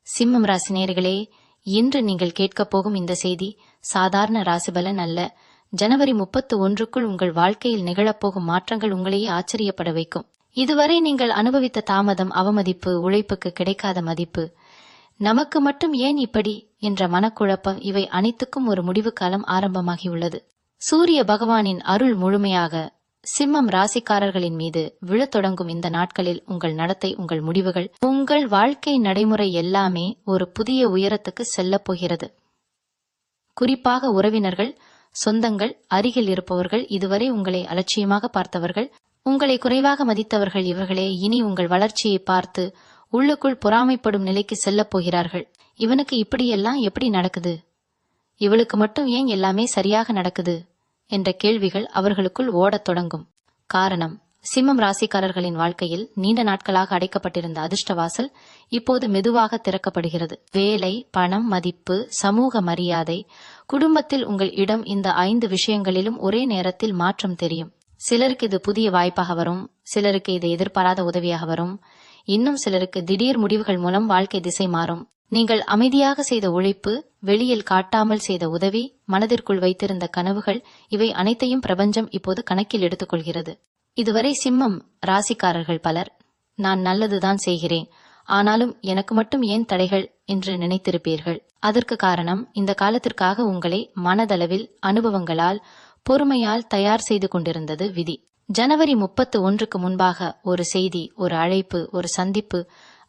சிம்மம் ராசி நேயர்களே, இன்று நீங்கள் கேட்கப் போகும் இந்த செய்தி சாதாரண ராசிபலன் அல்ல. ஜனவரி 31க்குள் உங்கள் வாழ்க்கையில் நிகழப்போகும் மாற்றங்கள் உங்களையே ஆச்சரியப்பட வைக்கும். இதுவரை நீங்கள் அனுபவித்த தாமதம், அவமதிப்பு, உழைப்புக்கு கிடைக்காத மதிப்பு, நமக்கு மட்டும் ஏன் இப்படி என்ற மனக்குழப்பம், இவை அனைத்துக்கும் ஒரு முடிவு காலம் ஆரம்பமாகியுள்ளது. சூரிய பகவானின் அருள் முழுமையாக சிம்மம் ராசிக்காரர்களின் மீது விழத் தொடங்கும் இந்த நாட்களில் உங்கள் நடத்தை, உங்கள் முடிவுகள், உங்கள் வாழ்க்கை நடைமுறை எல்லாமே ஒரு புதிய உயரத்துக்கு செல்லப் போகிறது. குறிப்பாக உறவினர்கள், சொந்தங்கள், அருகில் இருப்பவர்கள், இதுவரை உங்களை அலட்சியமாக பார்த்தவர்கள், உங்களை குறைவாக மதித்தவர்கள், இவர்களே இனி உங்கள் வளர்ச்சியை பார்த்து உள்ளுக்குள் பொறாமைப்படும் நிலைக்கு செல்லப் போகிறார்கள். இவனுக்கு இப்படியெல்லாம் எப்படி நடக்குது, இவளுக்கு மட்டும் ஏன் எல்லாமே சரியாக நடக்குது என்ற கேள்விகள் அவர்களுக்குள் ஓடத் தொடங்கும். காரணம், சிம்மம் ராசிக்காரர்களின் வாழ்க்கையில் நீண்ட நாட்களாக அடைக்கப்பட்டிருந்த அதிர்ஷ்டவாசல் இப்போது மெதுவாக திறக்கப்படுகிறது. வேலை, பணம், மதிப்பு, சமூக மரியாதை, குடும்பத்தில் உங்கள் இடம், இந்த 5 விஷயங்களிலும் ஒரே நேரத்தில் மாற்றம் தெரியும். சிலருக்கு இது புதிய வாய்ப்பாக வரும், சிலருக்கு இது எதிர்பாராத உதவியாக வரும், இன்னும் சிலருக்கு திடீர் முடிவுகள் மூலம் வாழ்க்கை திசை மாறும். நீங்கள் அமைதியாக செய்த உழைப்பு, வெளியில் காட்டாமல் செய்த உதவி, மனதிற்குள் வைத்திருந்த கனவுகள், இவை அனைத்தையும் பிரபஞ்சம் இப்போது கணக்கில் எடுத்துக்கொள்கிறது. இதுவரை சிம்மம் ராசிக்காரர்கள் பலர், நான் நல்லதுதான் செய்கிறேன், ஆனாலும் எனக்கு மட்டும் ஏன் தடைகள் என்று நினைத்திருப்பீர்கள். அதற்கு காரணம், இந்த காலத்திற்காக உங்களை மனதளவில் அனுபவங்களால், பொறுமையால் தயார் செய்து கொண்டிருந்தது விதி. ஜனவரி 31க்கு முன்பாக ஒரு செய்தி, ஒரு அழைப்பு, ஒரு சந்திப்பு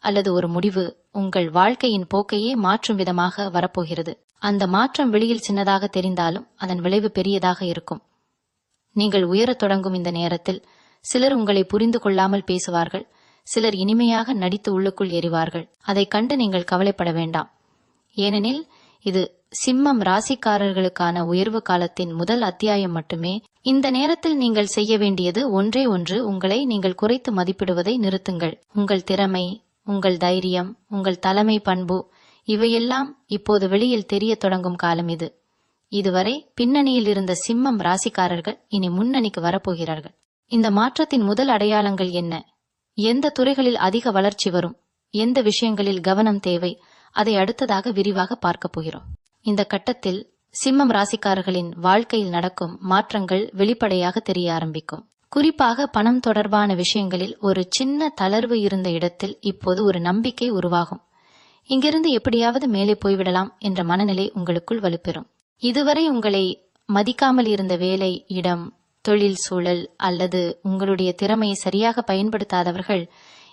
அல்லது ஒரு முடிவு உங்கள் வாழ்க்கையின் போக்கையே மாற்றும் விதமாக வரப்போகிறது. அந்த மாற்றம் வெளியில் சின்னதாக தெரிந்தாலும் அதன் விளைவு பெரியதாக இருக்கும். நீங்கள் உயரத் தொடங்கும் இந்த நேரத்தில் சிலர் உங்களை புரிந்து கொள்ளாமல் பேசுவார்கள், சிலர் இனிமையாக நடித்து உள்ளுக்குள் எறிவார்கள். அதை கண்டு நீங்கள் கவலைப்பட வேண்டாம். ஏனெனில் இது சிம்மம் ராசிக்காரர்களுக்கான உயர்வு காலத்தின் முதல் அத்தியாயம் மட்டுமே. இந்த நேரத்தில் நீங்கள் செய்ய வேண்டியது ஒன்றே ஒன்று, உங்களை நீங்கள் குறைத்து மதிப்பிடுவதை நிறுத்துங்கள். உங்கள் திறமை, உங்கள் தைரியம், உங்கள் தலைமை பண்பு, இவையெல்லாம் இப்போது வெளியில் தெரிய தொடங்கும் காலம் இது. இதுவரை பின்னணியில் இருந்த சிம்மம் ராசிக்காரர்கள் இனி முன்னணிக்கு வரப்போகிறார்கள். இந்த மாற்றத்தின் முதல் அடையாளங்கள் என்ன, எந்த துறைகளில் அதிக வளர்ச்சி வரும், எந்த விஷயங்களில் கவனம் தேவை, அதை அடுத்ததாக விரிவாக பார்க்க போகிறோம். இந்த கட்டத்தில் சிம்மம் ராசிக்காரர்களின் வாழ்க்கையில் நடக்கும் மாற்றங்கள் வெளிப்படையாக தெரிய ஆரம்பிக்கும். குறிப்பாக பணம் தொடர்பான விஷயங்களில் ஒரு சின்ன தளர்வு இருந்த இடத்தில் இப்போது ஒரு நம்பிக்கை உருவாகும். இங்கிருந்து எப்படியாவது மேலே போய்விடலாம் என்ற மனநிலை உங்களுக்குள் வலுப்பெறும். இதுவரை உங்களை மதிக்காமல் இருந்த வேலை, இடம், தொழில் சூழல் அல்லது உங்களுடைய திறமையை சரியாக பயன்படுத்தாதவர்கள்,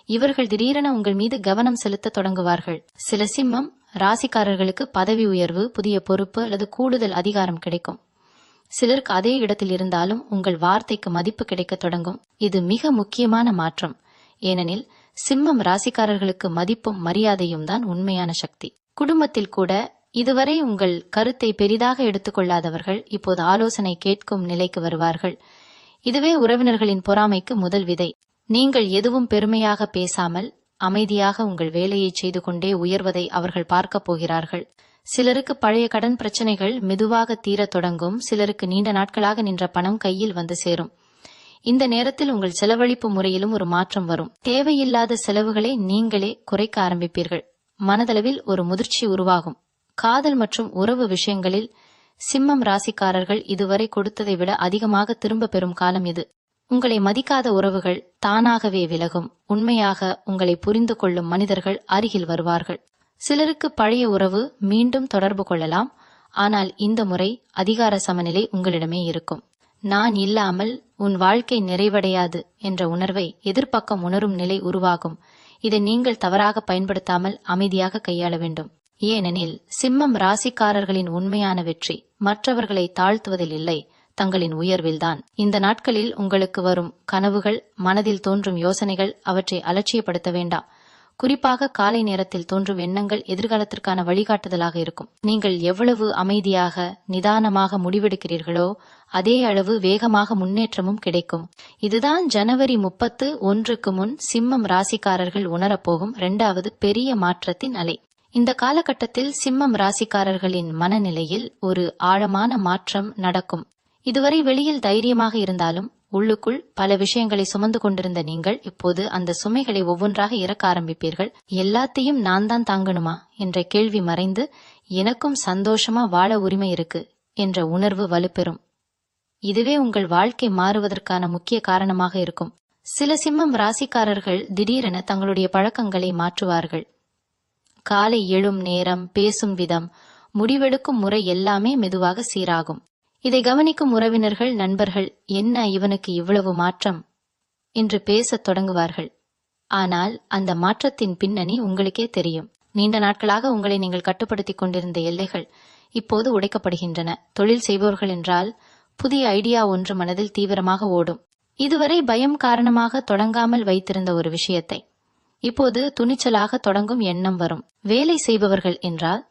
இவர்கள் திடீரென உங்கள் மீது கவனம் செலுத்த தொடங்குவார்கள். சில சிம்மம் ராசிக்காரர்களுக்கு பதவி உயர்வு, புதிய பொறுப்பு அல்லது கூடுதல் அதிகாரம் கிடைக்கும். சிலருக்கு அதே இடத்தில் இருந்தாலும் உங்கள் வார்த்தைக்கு மதிப்பு கிடைக்க தொடங்கும். இது மிக முக்கியமான மாற்றம். ஏனெனில் சிம்மம் ராசிக்காரர்களுக்கு மதிப்பும் மரியாதையும் தான் உண்மையான சக்தி. குடும்பத்தில் கூட இதுவரை உங்கள் கருத்தை பெரிதாக எடுத்துக்கொள்ளாதவர்கள் இப்போது ஆலோசனை கேட்கும் நிலைக்கு வருவார்கள். இதுவே உறவினர்களின் பொறாமைக்கு முதல் விதை. நீங்கள் எதுவும் பெருமையாக பேசாமல் அமைதியாக உங்கள் வேலையை செய்து கொண்டே உயர்வதை அவர்கள் பார்க்க போகிறார்கள். சிலருக்கு பழைய கடன் பிரச்சனைகள் மெதுவாக தீரத் தொடங்கும். சிலருக்கு நீண்ட நாட்களாக நின்ற பணம் கையில் வந்து சேரும். இந்த நேரத்தில் உங்கள் செலவழிப்பு முறையிலும் ஒரு மாற்றம் வரும். தேவையில்லாத செலவுகளை நீங்களே குறைக்க ஆரம்பிப்பீர்கள். மனதளவில் ஒரு முதிர்ச்சி உருவாகும். காதல் மற்றும் உறவு விஷயங்களில் சிம்மம் ராசிக்காரர்கள் இதுவரை கொடுத்ததை விட அதிகமாக திரும்ப பெறும் காலம் இது. உங்களை மதிக்காத உறவுகள் தானாகவே விலகும். உண்மையாக உங்களை புரிந்து கொள்ளும் மனிதர்கள் அருகில் வருவார்கள். சிலருக்கு பழைய உறவு மீண்டும் தொடர்பு கொள்ளலாம். ஆனால் இந்த முறை அதிகார சமநிலை உங்களிடமே இருக்கும். நான் இல்லாமல் உன் வாழ்க்கை நிறைவடையாது என்ற உணர்வை எதிர்பக்கம் உணரும் நிலை உருவாகும். இதை நீங்கள் தவறாக பயன்படுத்தாமல் அமைதியாக கையாள வேண்டும். ஏனெனில் சிம்மம் ராசிக்காரர்களின் உண்மையான வெற்றி மற்றவர்களை தாழ்த்துவதில் இல்லை, தங்களின் உயர்வில்தான். இந்த நாட்களில் உங்களுக்கு வரும் கனவுகள், மனதில் தோன்றும் யோசனைகள், அவற்றை அலட்சியப்படுத்த வேண்டாம். குறிப்பாக காலை நேரத்தில் தோன்றும் எண்ணங்கள் எதிர்காலத்திற்கான வழிகாட்டுதலாக இருக்கும். நீங்கள் எவ்வளவு அமைதியாக, நிதானமாக முடிவெடுக்கிறீர்களோ அதே அளவு வேகமாக முன்னேற்றமும் கிடைக்கும். இதுதான் ஜனவரி 31க்கு முன் சிம்மம் ராசிக்காரர்கள் உணரப்போகும் 2வது பெரிய மாற்றத்தின் அலை. இந்த காலகட்டத்தில் சிம்மம் ராசிக்காரர்களின் மனநிலையில் ஒரு ஆழமான மாற்றம் நடக்கும். இதுவரை வெளியில் தைரியமாக இருந்தாலும் உள்ளுக்குள் பல விஷயங்களை சுமந்து கொண்டிருந்த நீங்கள் இப்போது அந்த சுமைகளை ஒவ்வொன்றாக இறக்க ஆரம்பிப்பீர்கள். எல்லாத்தையும் நான் தான் தாங்கணுமா என்ற கேள்வி மறைந்து, எனக்கும் சந்தோஷமா வாழ உரிமை இருக்கு என்ற உணர்வு வலுப்பெறும். இதுவே உங்கள் வாழ்க்கை மாறுவதற்கான முக்கிய காரணமாக இருக்கும். சில சிம்மம் ராசிக்காரர்கள் திடீரென தங்களுடைய பழக்கங்களை மாற்றுவார்கள். காலை எழும் நேரம், பேசும் விதம், முடிவெடுக்கும் முறை எல்லாமே மெதுவாக சீராகும். இதை கவனிக்கும் உறவினர்கள், நண்பர்கள், என்ன இவனுக்கு இவ்வளவு மாற்றம் என்று பேசத் தொடங்குவார்கள். ஆனால் அந்த மாற்றத்தின் பின்னணி உங்களுக்கே தெரியும். நீண்ட நாட்களாக உங்களை நீங்கள் கட்டுப்படுத்திக் கொண்டிருந்த எல்லைகள் இப்போது உடைக்கப்படுகின்றன. தொழில் செய்பவர்கள் என்றால் புதிய ஐடியா ஒன்று மனதில் தீவிரமாக ஓடும். இதுவரை பயம் காரணமாக தொடங்காமல் வைத்திருந்த ஒரு விஷயத்தை இப்போது துணிச்சலாக தொடங்கும் எண்ணம் வரும். வேலை செய்பவர்கள் என்றால்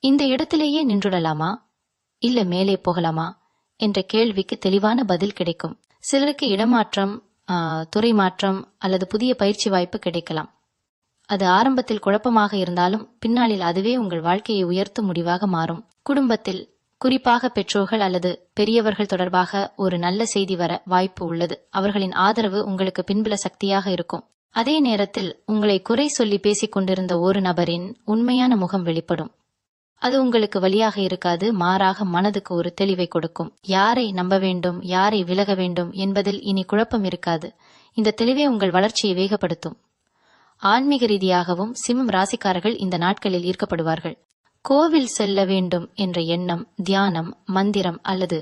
இந்த இடத்திலேயே நின்றுடலாமா, இல்ல மேலே போகலாமா என்ற கேள்விக்கு தெளிவான பதில் கிடைக்கும். சிலருக்கு இடமாற்றம், துறை மாற்றம் அல்லது புதிய பயிற்சி வாய்ப்பு கிடைக்கலாம். அது ஆரம்பத்தில் குழப்பமாக இருந்தாலும் பின்னாளில் அதுவே உங்கள் வாழ்க்கையை உயர்த்தும் முடிவாக மாறும். குடும்பத்தில், குறிப்பாக பெற்றோர்கள் அல்லது பெரியவர்கள் தொடர்பாக ஒரு நல்ல செய்தி வர வாய்ப்பு உள்ளது. அவர்களின் ஆதரவு உங்களுக்கு பின்புல சக்தியாக இருக்கும். அதே நேரத்தில் உங்களை குறை சொல்லி பேசிக் கொண்டிருந்த ஒரு நபரின் உண்மையான முகம் வெளிப்படும். அது உங்களுக்கு வலியாக இருக்காது, மாறாக மனதுக்கு ஒரு தெளிவை கொடுக்கும். யாரை நம்ப வேண்டும், யாரை விலக வேண்டும் என்பதில் இனி குழப்பம் இருக்காது. இந்த தெளிவே உங்கள் வளர்ச்சியை வேகப்படுத்தும். ஆன்மீக ரீதியாகவும் சிம்மம் ராசிக்காரர்கள் இந்த நாட்களில் ஈர்க்கப்படுவார்கள். கோவில் செல்ல வேண்டும் என்ற எண்ணம், தியானம், மந்திரம் அல்லது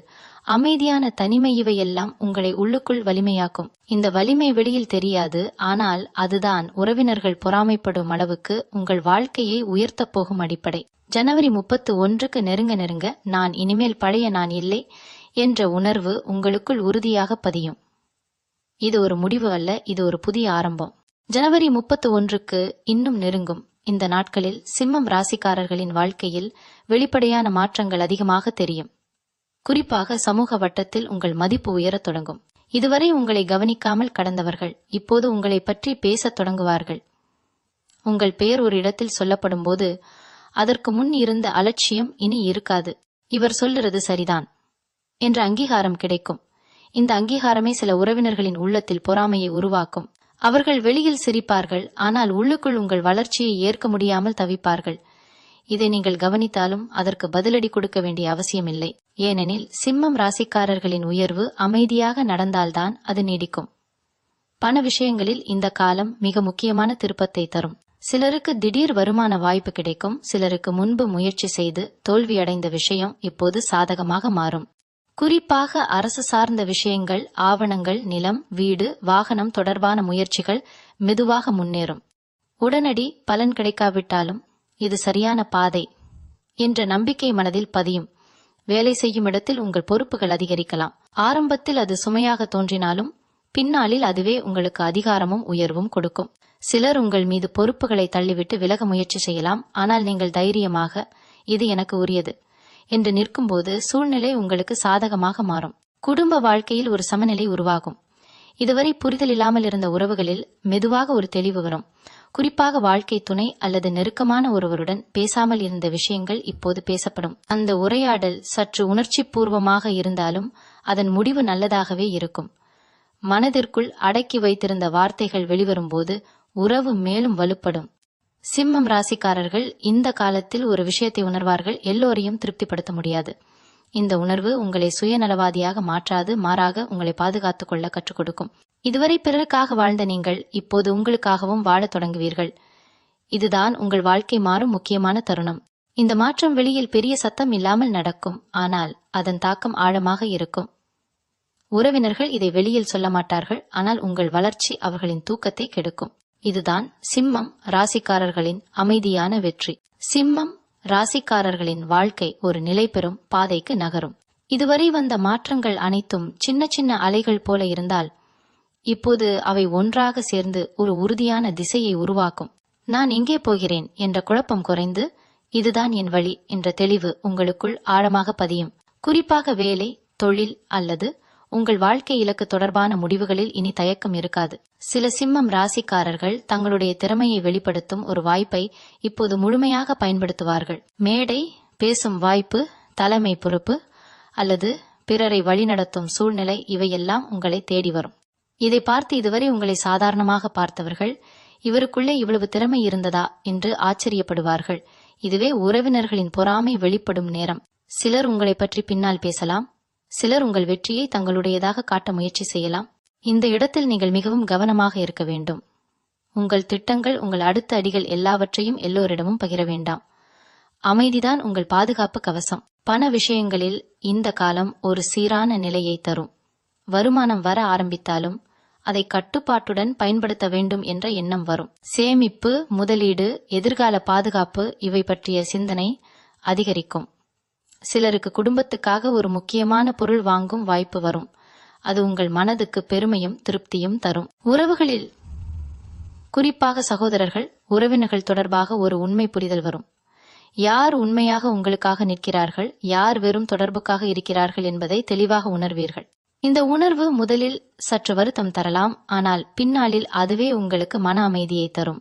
அமைதியான தனிமை இவையெல்லாம் உங்களை உள்ளுக்குள் வலிமையாக்கும். இந்த வலிமை வெளியில் தெரியாது, ஆனால் அதுதான் உறவினர்கள் பொறாமைப்படும் அளவுக்கு உங்கள் வாழ்க்கையை உயர்த்தப் போகும் அடிப்படை. ஜனவரி 31க்கு நெருங்க நான் இனிமேல் பழைய நான் இல்லை என்ற உணர்வு உங்களுக்குள் உறுதியாக பதியும். இது ஒரு முடிவு அல்ல, இது ஒரு புதிய ஆரம்பம். ஜனவரி 31க்கு இன்னும் நெருங்கும் இந்த நாட்களில் சிம்மம் ராசிக்காரர்களின் வாழ்க்கையில் வெளிப்படையான மாற்றங்கள் அதிகமாக தெரியும். குறிப்பாக சமூக வட்டத்தில் உங்கள் மதிப்பு உயரத் தொடங்கும். இதுவரை உங்களை கவனிக்காமல் கடந்தவர்கள் இப்போது உங்களை பற்றி பேசத் தொடங்குவார்கள். உங்கள் பெயர் ஒரு இடத்தில் சொல்லப்படும் போது அதற்கு முன் இருந்த அலட்சியம் இனி இருக்காது. இவர் சொல்லுறது சரிதான் என்ற அங்கீகாரம் கிடைக்கும். இந்த அங்கீகாரமே சில உறவினர்களின் உள்ளத்தில் பொறாமையை உருவாக்கும். அவர்கள் வெளியில் சிரிப்பார்கள், ஆனால் உள்ளுக்குள் உங்கள் வளர்ச்சியை ஏற்க முடியாமல் தவிப்பார்கள். இதை நீங்கள் கவனித்தாலும் அதற்கு பதிலடி கொடுக்க வேண்டிய அவசியமில்லை. ஏனெனில் சிம்மம் ராசிக்காரர்களின் உயர்வு அமைதியாக நடந்தால்தான் அது நீடிக்கும். பண விஷயங்களில் இந்த காலம் மிக முக்கியமான திருப்பத்தை தரும். சிலருக்கு திடீர் வருமான வாய்ப்பு கிடைக்கும். சிலருக்கு முன்பு முயற்சி செய்து தோல்வியடைந்த விஷயம் இப்போது சாதகமாக மாறும். குறிப்பாக அரசு சார்ந்த விஷயங்கள், ஆவணங்கள், நிலம், வீடு, வாகனம் தொடர்பான முயற்சிகள் மெதுவாக முன்னேறும். உடனடி பலன் கிடைக்காவிட்டாலும் இது சரியான பாதை என்ற நம்பிக்கை மனதில் பதியும். வேலை செய்யும் இடத்தில் உங்கள் பொறுப்புகள் அதிகரிக்கலாம். ஆரம்பத்தில் அது சுமையாக தோன்றினாலும் பின்னாளில் அதுவே உங்களுக்கு அதிகாரமும் உயர்வும் கொடுக்கும். சிலர் உங்கள் மீது பொறுப்புகளை தள்ளிவிட்டு விலக முயற்சி செய்யலாம். ஆனால் நீங்கள் தைரியமாக இது எனக்கு உரியது என்று நிற்கும்போது சூழ்நிலை உங்களுக்கு சாதகமாக மாறும். குடும்ப வாழ்க்கையில் ஒரு சமநிலை உருவாகும். இதுவரை புரிதல் இல்லாமல் இருந்த உறவுகளில் மெதுவாக ஒரு தெளிவு வரும். குறிப்பாக வாழ்க்கை துணை அல்லது நெருக்கமான ஒருவருடன் பேசாமல் இருந்த விஷயங்கள் இப்போது பேசப்படும். அந்த உரையாடல் சற்று உணர்ச்சி பூர்வமாக இருந்தாலும் அதன் முடிவு நல்லதாகவே இருக்கும். மனதிற்குள் அடக்கி வைத்திருந்த வார்த்தைகள் வெளிவரும்போது உறவு மேலும் வலுப்படும். சிம்மம் ராசிக்காரர்கள் இந்த காலத்தில் ஒரு விஷயத்தை உணர்வார்கள்: எல்லோரையும் திருப்திப்படுத்த முடியாது. இந்த உணர்வு உங்களை சுயநலவாதியாக மாற்றாது, மாறாக உங்களை பாதுகாத்துக் கொள்ள கற்றுக் கொடுக்கும். இதுவரை பிறருக்காக வாழ்ந்த நீங்கள் இப்போது உங்களுக்காகவும் வாழத் தொடங்குவீர்கள். இதுதான் உங்கள் வாழ்க்கை மாறும் முக்கியமான தருணம். இந்த மாற்றம் வெளியில் பெரிய சத்தம் இல்லாமல் நடக்கும், ஆனால் அதன் தாக்கம் ஆழமாக இருக்கும். உறவினர்கள் இதை வெளியில் சொல்ல மாட்டார்கள், ஆனால் உங்கள் வளர்ச்சி அவர்களின் தூக்கத்தை கெடுக்கும். இதுதான் சிம்மம் ராசிக்காரர்களின் அமைதியான வெற்றி. சிம்மம் ராசிக்காரர்களின் வாழ்க்கை ஒரு நிலை பெறும் பாதைக்கு நகரும். இதுவரை வந்த மாற்றங்கள் அனைத்தும் சின்ன சின்ன அலைகள் போல இருந்தால் இப்போது அவை ஒன்றாக சேர்ந்து ஒரு உறுதியான திசையை உருவாக்கும். நான் எங்கே போகிறேன் என்ற குழப்பம் குறைந்து இதுதான் என் வழி என்ற தெளிவு உங்களுக்குள் ஆழமாக பதியும். குறிப்பாக வேலை, தொழில் அல்லது உங்கள் வாழ்க்கை இலக்கு தொடர்பான முடிவுகளில் இனி தயக்கம் இருக்காது. சில சிம்மம் ராசிக்காரர்கள் தங்களுடைய திறமையை வெளிப்படுத்தும் ஒரு வாய்ப்பை இப்போது முழுமையாக பயன்படுத்துவார்கள். மேடை, பேசும் வாய்ப்பு, தலைமை பொறுப்பு அல்லது பிறரை வழிநடத்தும் சூழ்நிலை இவையெல்லாம் உங்களை தேடி வரும். இதை பார்த்து இதுவரை உங்களை சாதாரணமாக பார்த்தவர்கள் இவருக்குள்ளே இவ்வளவு திறமை இருந்ததா என்று ஆச்சரியப்படுவார்கள். இதுவே உறவினர்களின் பொறாமை வெளிப்படும் நேரம். சிலர் உங்களை பற்றி பின்னால் பேசலாம். சிலர் உங்கள் வெற்றியை தங்களுடையதாக காட்ட முயற்சி செய்யலாம். இந்த இடத்தில் நீங்கள் மிகவும் கவனமாக இருக்க வேண்டும். உங்கள் திட்டங்கள், உங்கள் அடுத்த அடிகள் எல்லாவற்றையும் எல்லோரிடமும் பகிர வேண்டாம். அமைதிதான் உங்கள் பாதுகாப்பு கவசம். பண விஷயங்களில் இந்த காலம் ஒரு சீரான நிலையை தரும். வருமானம் வர ஆரம்பித்தாலும் அதை கட்டுப்பாட்டுடன் பயன்படுத்த வேண்டும் என்ற எண்ணம் வரும். சேமிப்பு, முதலீடு, எதிர்கால பாதுகாப்பு இவை பற்றிய சிந்தனை அதிகரிக்கும். சிலருக்கு குடும்பத்துக்காக ஒரு முக்கியமான பொருள் வாங்கும் வாய்ப்பு வரும். அது உங்கள் மனதுக்கு பெருமையும் திருப்தியும் தரும். உறவுகளில், குறிப்பாக சகோதரர்கள், உறவினர்கள் தொடர்பாக ஒரு உண்மை புரிதல் வரும். யார் உண்மையாக உங்களுக்காக நிற்கிறார்கள், யார் வெறும் தொடர்புக்காக இருக்கிறார்கள் என்பதை தெளிவாக உணர்வீர்கள். இந்த உணர்வு முதலில் சற்று வருத்தம் தரலாம், ஆனால் பின்னாளில் அதுவே உங்களுக்கு மன அமைதியை தரும்.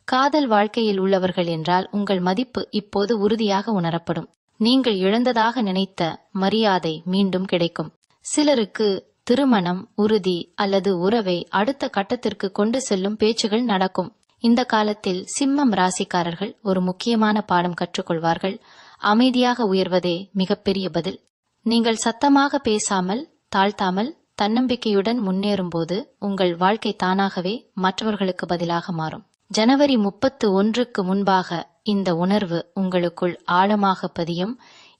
காதல் வாழ்க்கையில் உள்ளவர்கள் என்றால் உங்கள் மதிப்பு இப்போது உறுதியாக உணரப்படும். நீங்கள் இழந்ததாக நினைத்த மரியாதை மீண்டும் கிடைக்கும். சிலருக்கு திருமணம், உறுதி அல்லது உறவை அடுத்த கட்டத்திற்கு கொண்டு செல்லும் பேச்சுகள் நடக்கும். இந்த காலத்தில் சிம்மம் ராசிக்காரர்கள் ஒரு முக்கியமான பாடம் கற்றுக்கொள்வார்கள். அமைதியாக உயர்வதே மிகப்பெரிய பதில். நீங்கள் சத்தமாக பேசாமல், தாழ்த்தாமல், தன்னம்பிக்கையுடன் முன்னேறும்போது உங்கள் வாழ்க்கை தானாகவே மற்றவர்களுக்கு பதிலாக மாறும். ஜனவரி 31க்கு முன்பாக இந்த உணர்வு உங்களுக்குள் ஆழமாக பதியும்.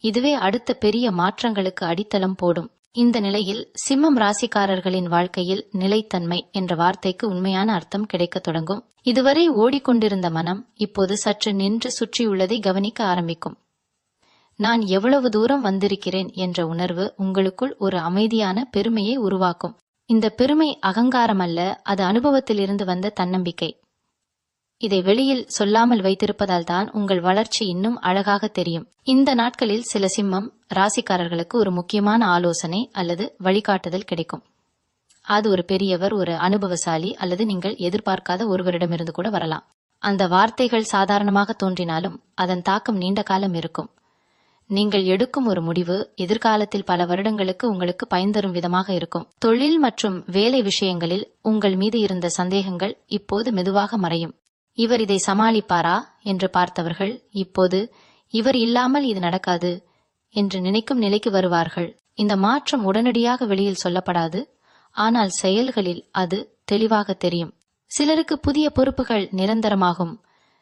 இதுவே அடுத்த பெரிய மாற்றங்களுக்கு அடித்தளம் போடும். இந்த நிலையில் சிம்மம் ராசிக்காரர்களின் வாழ்க்கையில் நிலைத்தன்மை என்ற வார்த்தைக்கு உண்மையான அர்த்தம் கிடைக்க தொடங்கும். இதுவரை ஓடிக்கொண்டிருந்த மனம் இப்போது சற்று நின்று சுற்றியுள்ளதை கவனிக்க ஆரம்பிக்கும். நான் எவ்வளவு தூரம் வந்திருக்கிறேன் என்ற உணர்வு உங்களுக்குள் ஒரு அமைதியான பெருமையை உருவாக்கும். இந்த பெருமை அகங்காரம் அல்ல, அது அனுபவத்திலிருந்து வந்த தன்னம்பிக்கை. இதை வெளியில் சொல்லாமல் வைத்திருப்பதால் தான் உங்கள் வளர்ச்சி இன்னும் அழகாக தெரியும். இந்த நாட்களில் சில சிம்மம் ராசிக்காரர்களுக்கு ஒரு முக்கியமான ஆலோசனை அல்லது வழிகாட்டுதல் கிடைக்கும். அது ஒரு பெரியவர், ஒரு அனுபவசாலி அல்லது நீங்கள் எதிர்பார்க்காத ஒருவரிடமிருந்து கூட வரலாம். அந்த வார்த்தைகள் சாதாரணமாக தோன்றினாலும் அதன் தாக்கம் நீண்ட காலம் இருக்கும். நீங்கள் எடுக்கும் ஒரு முடிவு எதிர்காலத்தில் பல வருடங்களுக்கு உங்களுக்கு பயன் தரும் விதமாக இருக்கும். தொழில் மற்றும் வேலை விஷயங்களில் உங்கள் மீது இருந்த சந்தேகங்கள் இப்போது மெதுவாக மறையும். இவர் இதை சமாளிப்பாரா என்று பார்த்தவர்கள் இப்போது இவர் இல்லாமல் இது நடக்காது என்று நினைக்கும் நிலைக்கு வருவார்கள். இந்த மாற்றம் உடனடியாக வெளியில் சொல்லப்படாது, ஆனால் செயல்களில் அது தெளிவாக தெரியும். சிலருக்கு புதிய பொறுப்புகள் நிரந்தரமாகும்.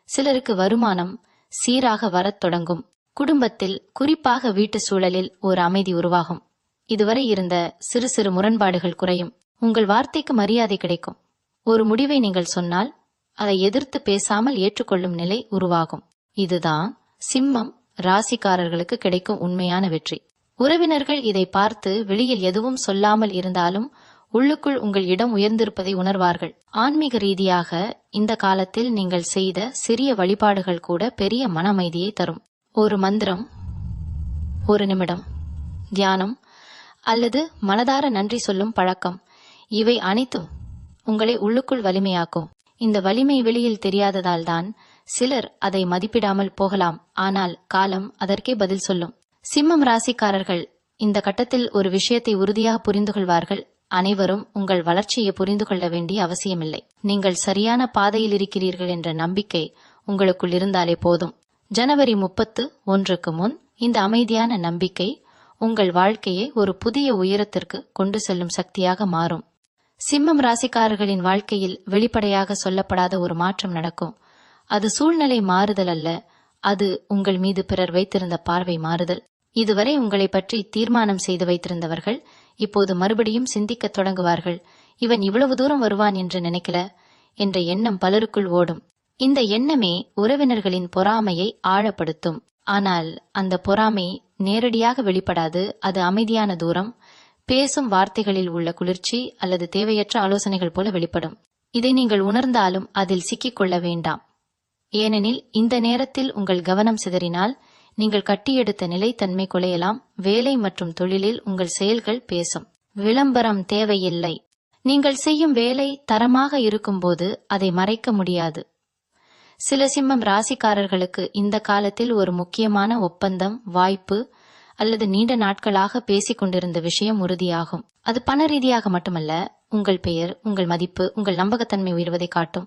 சிலருக்கு வருமானம் சீராக வரத் தொடங்கும். குடும்பத்தில், குறிப்பாக வீட்டு சூழலில் ஒரு அமைதி உருவாகும். இதுவரை இருந்த சிறு சிறு முரண்பாடுகள் குறையும். உங்கள் வார்த்தைக்கு மரியாதை கிடைக்கும். ஒரு முடிவை நீங்கள் சொன்னால் அதை எதிர்த்து பேசாமல் ஏற்றுக்கொள்ளும் நிலை உருவாகும். இதுதான் சிம்மம் ராசிக்காரர்களுக்கு கிடைக்கும் உண்மையான வெற்றி. உறவினர்கள் இதை பார்த்து வெளியில் எதுவும் சொல்லாமல் இருந்தாலும் உள்ளுக்குள் உங்கள் இடம் உயர்ந்திருப்பதை உணர்வார்கள். ஆன்மீக ரீதியாக இந்த காலத்தில் நீங்கள் செய்த சிறிய வழிபாடுகள் கூட பெரிய மன அமைதியை தரும். ஒரு மந்திரம், ஒரு நிமிடம் தியானம் அல்லது மனதார நன்றி சொல்லும் பழக்கம், இவை அனைத்தும் உங்களை உள்ளுக்குள் வலிமையாக்கும். இந்த வலிமை வெளியில் தெரியாததால் தான் சிலர் அதை மதிப்பிடாமல் போகலாம், ஆனால் காலம் அதற்கே பதில் சொல்லும். சிம்மம் ராசிக்காரர்கள் இந்த கட்டத்தில் ஒரு விஷயத்தை உறுதியாக புரிந்து கொள்வார்கள். அனைவரும் உங்கள் வளர்ச்சியை புரிந்து கொள்ள வேண்டிய அவசியமில்லை. நீங்கள் சரியான பாதையில் இருக்கிறீர்கள் என்ற நம்பிக்கை உங்களுக்குள் இருந்தாலே போதும். ஜனவரி 31க்கு முன் இந்த அமைதியான நம்பிக்கை உங்கள் வாழ்க்கையை ஒரு புதிய உயரத்திற்கு கொண்டு செல்லும் சக்தியாக மாறும். சிம்மம் ராசிக்காரர்களின் வாழ்க்கையில் வெளிப்படையாக சொல்லப்படாத ஒரு மாற்றம் நடக்கும். அது சூழ்நிலை மாறுதல் அல்ல, அது உங்கள் மீது பிறர் வைத்திருந்த பார்வை மாறுதல். இதுவரை உங்களை பற்றி தீர்மானம் செய்து வைத்திருந்தவர்கள் இப்போது மறுபடியும் சிந்திக்க தொடங்குவார்கள். இவன் இவ்வளவு தூரம் வருவான் என்று நினைக்கல என்ற எண்ணம் பலருக்குள் ஓடும். இந்த எண்ணமே உறவினர்களின் பொறாமையை ஆழப்படுத்தும். ஆனால் அந்த பொறாமை நேரடியாக வெளிப்படாது. அது அமைதியான தூரம், பேசும் வார்த்தைகளில் உள்ள குளிர்ச்சி அல்லது தேவையற்ற ஆலோசனைகள் போல வெளிப்படும். இதை நீங்கள் உணர்ந்தாலும் அதில் சிக்கிக்கொள்ள வேண்டாம். ஏனெனில் இந்த நேரத்தில் உங்கள் கவனம் சிதறினால் நீங்கள் கட்டியெடுத்த நிலைத்தன்மை குலையலாம். வேலை மற்றும் தொழிலில் உங்கள் செயல்கள் பேசும். விளம்பரம் தேவையில்லை. நீங்கள் செய்யும் வேலை தரமாக இருக்கும்போது அதை மறைக்க முடியாது. சில சிம்மம் ராசிக்காரர்களுக்கு இந்த காலத்தில் ஒரு முக்கியமான ஒப்பந்தம், வாய்ப்பு அல்லது நீண்ட நாட்களாக பேசிக் கொண்டிருந்த விஷயம் உறுதியாகும். அது பண ரீதியாக மட்டுமல்ல, உங்கள் பெயர், உங்கள் மதிப்பு, உங்கள் நம்பகத்தன்மை உயர்வதை காட்டும்.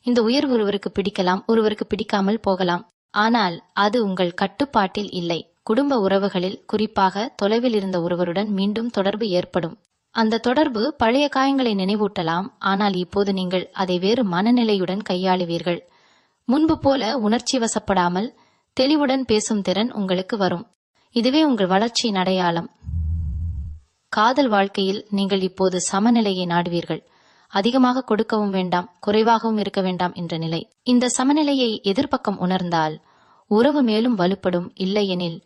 இந்த உயர்வு ஒருவருக்கு பிடிக்கலாம், ஒருவருக்கு பிடிக்காமல் போகலாம். ஆனால் அது உங்கள் கட்டுப்பாட்டில் இல்லை. குடும்ப உறவுகளில், குறிப்பாக தொலைவில் இருந்த ஒருவருடன் மீண்டும் தொடர்பு ஏற்படும். அந்த தொடர்பு பழைய காயங்களை நினைவூட்டலாம், ஆனால் இப்போது நீங்கள் அதை வேறு மனநிலையுடன் கையாளுவீர்கள். முன்பு போல உணர்ச்சி வசப்படாமல் தெளிவுடன் பேசும் திறன் உங்களுக்கு வரும். இதுவே உங்கள் வளர்ச்சியின் அடையாளம். காதல் வாழ்க்கையில் நீங்கள் இப்போது சமநிலையை நாடுவீர்கள். அதிகமாக கொடுக்கவும் வேண்டாம், குறைவாகவும் இருக்க வேண்டாம் என்ற நிலை. இந்த சமநிலையை எதிர்பக்கம் உணர்ந்தால் உறவு மேலும் வலுப்படும். இல்லையெனில்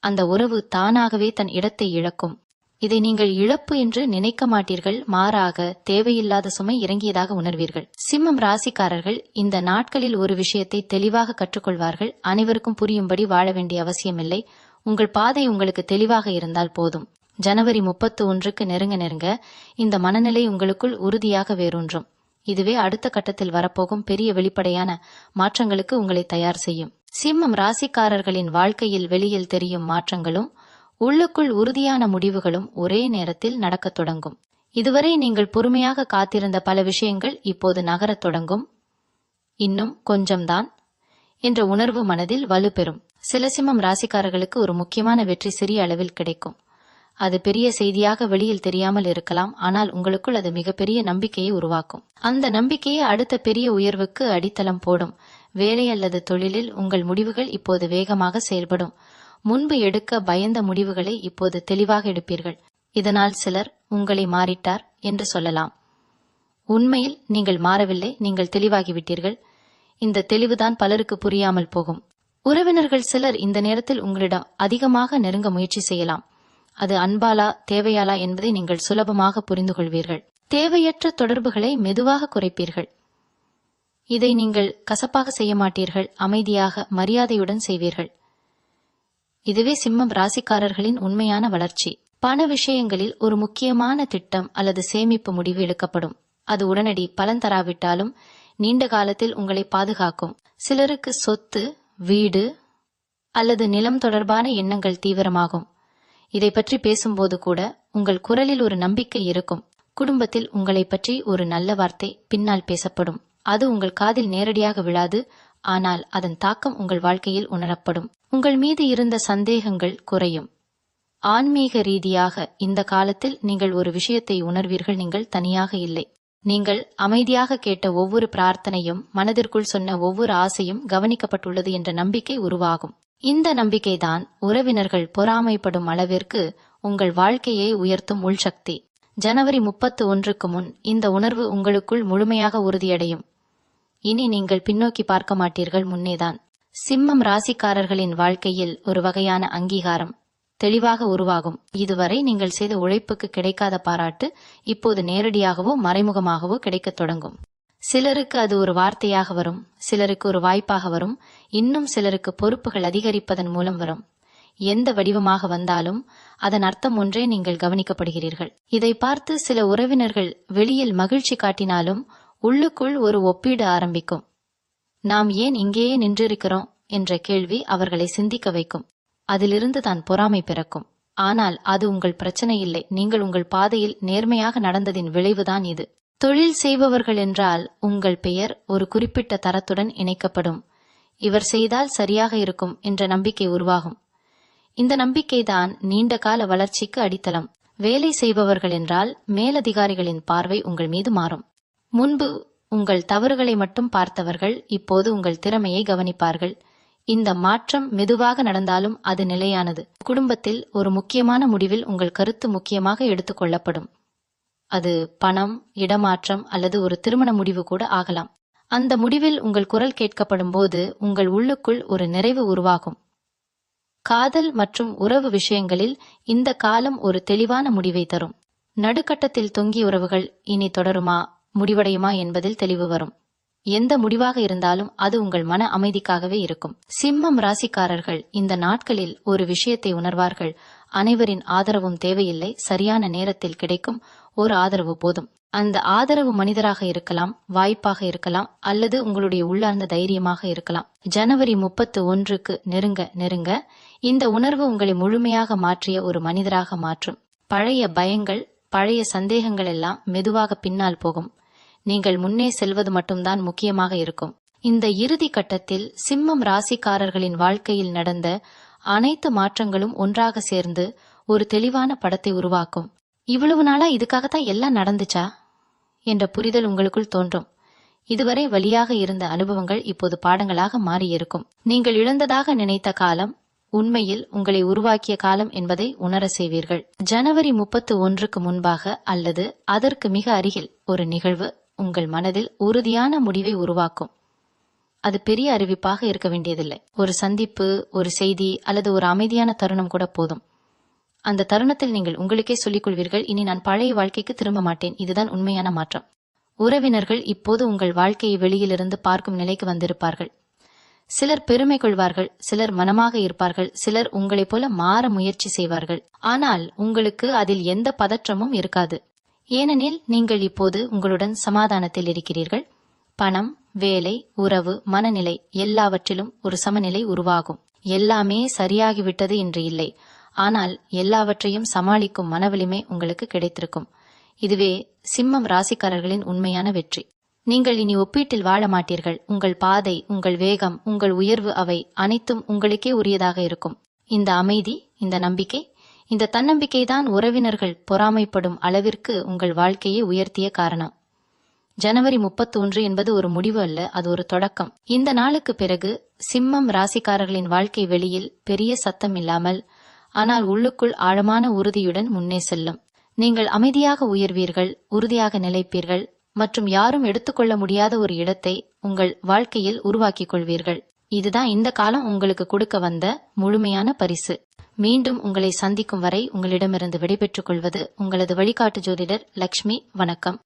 அந்த உறவு தானாகவே தன் இடத்தை இழக்கும். இதை நீங்கள் இழப்பு என்று நினைக்க மாட்டீர்கள், மாறாக தேவையில்லாத சுமை இறங்கியதாக உணர்வீர்கள். சிம்மம் ராசிக்காரர்கள் இந்த நாட்களில் ஒரு விஷயத்தை தெளிவாக கற்றுக்கொள்வார்கள். அனைவருக்கும் புரியும்படி வாழ வேண்டிய அவசியமில்லை. உங்கள் பாதை உங்களுக்கு தெளிவாக இருந்தால் போதும். ஜனவரி 31க்கு நெருங்க இந்த மனநிலை உங்களுக்குள் உறுதியாக வேரூன்றும். இதுவே அடுத்த கட்டத்தில் வரப்போகும் பெரிய வெளிப்படையான மாற்றங்களுக்கு உங்களை தயார் செய்யும். சிம்மம் ராசிக்காரர்களின் வாழ்க்கையில் வெளியில் தெரியும் மாற்றங்களும் உள்ளுக்குள் உறுதியான முடிவுகளும் ஒரே நேரத்தில் நடக்கத் தொடங்கும். இதுவரை நீங்கள் பொறுமையாக காத்திருந்த பல விஷயங்கள் இப்போது நகரத் தொடங்கும். இன்னும் கொஞ்சம்தான் என்ற உணர்வு மனதில் வலுப்பெறும். சில சிம்மம் ராசிக்காரர்களுக்கு ஒரு முக்கியமான வெற்றி சிறிய அளவில் கிடைக்கும். அது பெரிய செய்தியாக வெளியில் தெரியாமல் இருக்கலாம், ஆனால் உங்களுக்குள் அது மிகப்பெரிய நம்பிக்கையை உருவாக்கும். அந்த நம்பிக்கையே அடுத்த பெரிய உயர்வுக்கு அடித்தளம் போடும். வேலை அல்லது தொழிலில் உங்கள் முடிவுகள் இப்போது வேகமாக செயல்படும். முன்பு எடுக்க பயந்த முடிவுகளை இப்போது தெளிவாக எடுப்பீர்கள். இதனால் சிலர் உங்களை மாறிட்டார் என்று சொல்லலாம். உண்மையில் நீங்கள் மாறவில்லை, நீங்கள் தெளிவாகிவிட்டீர்கள். இந்த தெளிவுதான் பலருக்கு புரியாமல் போகும். உறவினர்கள் சிலர் இந்த நேரத்தில் உங்களிடம் அதிகமாக நெருங்க முயற்சி செய்யலாம். அது அன்பாலா தேவையாலா என்பதை நீங்கள் சுலபமாக புரிந்து கொள்வீர்கள். தேவையற்ற தொடர்புகளை மெதுவாக குறைப்பீர்கள். இதை நீங்கள் கசப்பாக செய்ய மாட்டீர்கள், அமைதியாக மரியாதையுடன் செய்வீர்கள். இதுவே சிம்மம் ராசிக்காரர்களின் உண்மையான வளர்ச்சி. பண விஷயங்களில் ஒரு முக்கியமான திட்டம் அல்லது சேமிப்பு முடிவு எடுக்கப்படும். அது உடனடி பலன் தராவிட்டாலும் நீண்ட காலத்தில் உங்களை பாதுகாக்கும். சிலருக்கு சொத்து, வீடு அல்லது நிலம் தொடர்பான எண்ணங்கள் தீவிரமாகும். இதை பற்றி பேசும்போது கூட உங்கள் குரலில் ஒரு நம்பிக்கை இருக்கும். குடும்பத்தில் உங்களை பற்றி ஒரு நல்ல வார்த்தை பின்னால் பேசப்படும். அது உங்கள் காதில் நேரடியாக விழாது, ஆனால் அதன் தாக்கம் உங்கள் வாழ்க்கையில் உணரப்படும். உங்கள் மீது இருந்த சந்தேகங்கள் குறையும். ஆன்மீக ரீதியாக இந்த காலத்தில் நீங்கள் ஒரு விஷயத்தை உணர்வீர்கள், நீங்கள் தனியாக இல்லை. நீங்கள் அமைதியாக கேட்ட ஒவ்வொரு பிரார்த்தனையும், மனதிற்குள் சொன்ன ஒவ்வொரு ஆசையும் கவனிக்கப்பட்டுள்ளது என்ற நம்பிக்கை உருவாகும். இந்த நம்பிக்கைதான் உறவினர்கள் பொறாமைப்படும் அளவிற்கு உங்கள் வாழ்க்கையை உயர்த்தும் உள்சக்தி. ஜனவரி 31க்கு முன் இந்த உணர்வு உங்களுக்குள் முழுமையாக உறுதியடையும். இனி நீங்கள் பின்னோக்கி பார்க்க மாட்டீர்கள், முன்னேதான். சிம்மம் ராசிக்காரர்களின் வாழ்க்கையில் ஒரு வகையான அங்கீகாரம் தெளிவாக உருவாகும். இதுவரை நீங்கள் செய்த உழைப்புக்கு கிடைக்காத பாராட்டு இப்போது நேரடியாகவோ மறைமுகமாகவோ கிடைக்கத் தொடங்கும். சிலருக்கு அது ஒரு வார்த்தையாக வரும், சிலருக்கு ஒரு வாய்ப்பாக வரும், இன்னும் சிலருக்கு பொறுப்புகள் அதிகரிப்பதன் மூலம் வரும். எந்த வடிவமாக வந்தாலும் அதன் அர்த்தம் ஒன்றே, நீங்கள் கவனிக்கப்படுகிறீர்கள். இதை பார்த்து சில உறவினர்கள் வெளியில் மகிழ்ச்சி காட்டினாலும் உள்ளுக்குள் ஒரு ஒப்பீடு ஆரம்பிக்கும். நாம் ஏன் இங்கேயே நின்றிருக்கிறோம் என்ற கேள்வி அவர்களை சிந்திக்க வைக்கும். அதிலிருந்து தான் பொறாமை பிறக்கும். ஆனால் அது உங்கள் பிரச்சனை இல்லை, நீங்கள் உங்கள் பாதையில் நேர்மையாக நடந்ததின் விளைவுதான் இது. தொழில் செய்பவர்கள் என்றால் உங்கள் பெயர் ஒரு குறிப்பிட்ட தரத்துடன் இணைக்கப்படும். இவர் செய்தால் சரியாக இருக்கும் என்ற நம்பிக்கை உருவாகும். இந்த நம்பிக்கைதான் நீண்ட கால வளர்ச்சிக்கு அடித்தளம். வேலை செய்பவர்கள் என்றால் மேலதிகாரிகளின் பார்வை உங்கள் மீது மாறும். முன்பு உங்கள் தவறுகளை மட்டும் பார்த்தவர்கள் இப்போது உங்கள் திறமையை கவனிப்பார்கள். இந்த மாற்றம் மெதுவாக நடந்தாலும் அது நிலையானது. குடும்பத்தில் ஒரு முக்கியமான முடிவில் உங்கள் கருத்து முக்கியமாக எடுத்துக் கொள்ளப்படும். அது பணம், இடமாற்றம் அல்லது ஒரு திருமண முடிவு கூட ஆகலாம். அந்த முடிவில் உங்கள் குரல் கேட்கப்படும் போது உங்கள் உள்ளுக்குள் ஒரு நிறைவு உருவாகும். காதல் மற்றும் உறவு விஷயங்களில் இந்த காலம் ஒரு தெளிவான முடிவை தரும். நடுக்கட்டத்தில் தொங்கிய உறவுகள் இனி தொடருமா, முடிவடையுமா என்பதில் தெளிவு வரும். எந்த முடிவாக இருந்தாலும் அது உங்கள் மன அமைதிக்காகவே இருக்கும். சிம்மம் ராசிக்காரர்கள் இந்த நாட்களில் ஒரு விஷயத்தை உணர்வார்கள். அனைவரின் ஆதரவும் தேவையில்லை, சரியான நேரத்தில் கிடைக்கும் ஒரு ஆதரவு போதும். அந்த ஆதரவு மனிதராக இருக்கலாம், வாய்ப்பாக இருக்கலாம், அல்லது உங்களுடைய உள்ளார்ந்த தைரியமாக இருக்கலாம். ஜனவரி 31க்கு நெருங்க நெருங்க இந்த உணர்வு உங்களை முழுமையாக மாற்றிய ஒரு மனிதராக மாற்றும். பழைய பயங்கள், பழைய சந்தேகங்கள் எல்லாம் மெதுவாக பின்னால் போகும். நீங்கள் முன்னே செல்வது மட்டும்தான் முக்கியமாக இருக்கும். இந்த இறுதி கட்டத்தில் சிம்மம் ராசிக்காரர்களின் வாழ்க்கையில் நடந்த அனைத்து மாற்றங்களும் ஒன்றாக சேர்ந்து ஒரு தெளிவான படத்தை உருவாக்கும். இவ்வளவு நாளா இதுக்காகத்தான் எல்லாம் நடந்துச்சா என்ற புரிதல் உங்களுக்குள் தோன்றும். இதுவரை வலியாக இருந்த அனுபவங்கள் இப்போது பாடங்களாக மாறியிருக்கும். நீங்கள் இழந்ததாக நினைத்த காலம் உண்மையில் உங்களை உருவாக்கிய காலம் என்பதை உணர செய்வீர்கள். ஜனவரி 31க்கு முன்பாக அல்லது அதற்கு மிக அருகில் ஒரு நிகழ்வு உங்கள் மனதில் உறுதியான முடிவை உருவாக்கும். அது பெரிய அறிவிப்பாக இருக்க வேண்டியதில்லை. ஒரு சந்திப்பு, ஒரு செய்தி அல்லது ஒரு அமைதியான தருணம் கூட போதும். அந்த தருணத்தில் நீங்கள் உங்களுக்கே சொல்லிக் கொள்வீர்கள், இனி நான் பழைய வாழ்க்கைக்கு திரும்ப மாட்டேன், இதுதான் உண்மையான மாற்றம். உறவினர்கள் இப்போது உங்கள் வாழ்க்கையை வெளியிலிருந்து பார்க்கும் நிலைக்கு வந்திருப்பார்கள். சிலர் பெருமை கொள்வார்கள், சிலர் மனமாக இருப்பார்கள், சிலர் உங்களைப் போல மாற முயற்சி செய்வார்கள். ஆனால் உங்களுக்கு அதில் எந்த பதற்றமும் இருக்காது. ஏனெனில் நீங்கள் இப்போது உங்களுடன் சமாதானத்தில் இருக்கிறீர்கள். பணம், வேலை, உறவு, மனநிலை எல்லாவற்றிலும் ஒரு சமநிலை உருவாகும். எல்லாமே சரியாகிவிட்டது என்று இல்லை, ஆனால் எல்லாவற்றையும் சமாளிக்கும் மனவலிமை உங்களுக்கு கிடைத்திருக்கும். இதுவே சிம்மம் ராசிக்காரர்களின் உண்மையான வெற்றி. நீங்கள் இனி ஒப்பீட்டில் வாழ மாட்டீர்கள். உங்கள் பாதை, உங்கள் வேகம், உங்கள் உயர்வு அவை அனைத்தும் உங்களுக்கே உரியதாக இருக்கும். இந்த அமைதி, இந்த நம்பிக்கை, இந்த தன்னம்பிக்கை தான் உறவினர்கள் பொறாமைப்படும் அளவிற்கு உங்கள் வாழ்க்கையை உயர்த்திய காரணம். ஜனவரி 31 என்பது ஒரு முடிவு அல்ல, அது ஒரு தொடக்கம். இந்த நாளுக்கு பிறகு சிம்மம் ராசிக்காரர்களின் வாழ்க்கை வெளியில் பெரிய சத்தம் இல்லாமல், ஆனால் உள்ளுக்குள் ஆழமான உறுதியுடன் முன்னே செல்லும். நீங்கள் அமைதியாக உயர்வீர்கள், உறுதியாக நிலைப்பீர்கள் மற்றும் யாரும் எடுத்துக்கொள்ள முடியாத ஒரு இடத்தை உங்கள் வாழ்க்கையில் உருவாக்கிக் கொள்வீர்கள். இதுதான் இந்த காலம் உங்களுக்கு கொடுக்க வந்த முழுமையான பரிசு. மீண்டும் உங்களை சந்திக்கும் வரை உங்களிடமிருந்து விடைபெற்றுக் கொள்வது உங்களது வழிகாட்டு ஜோதிடர் லக்ஷ்மி. வணக்கம்.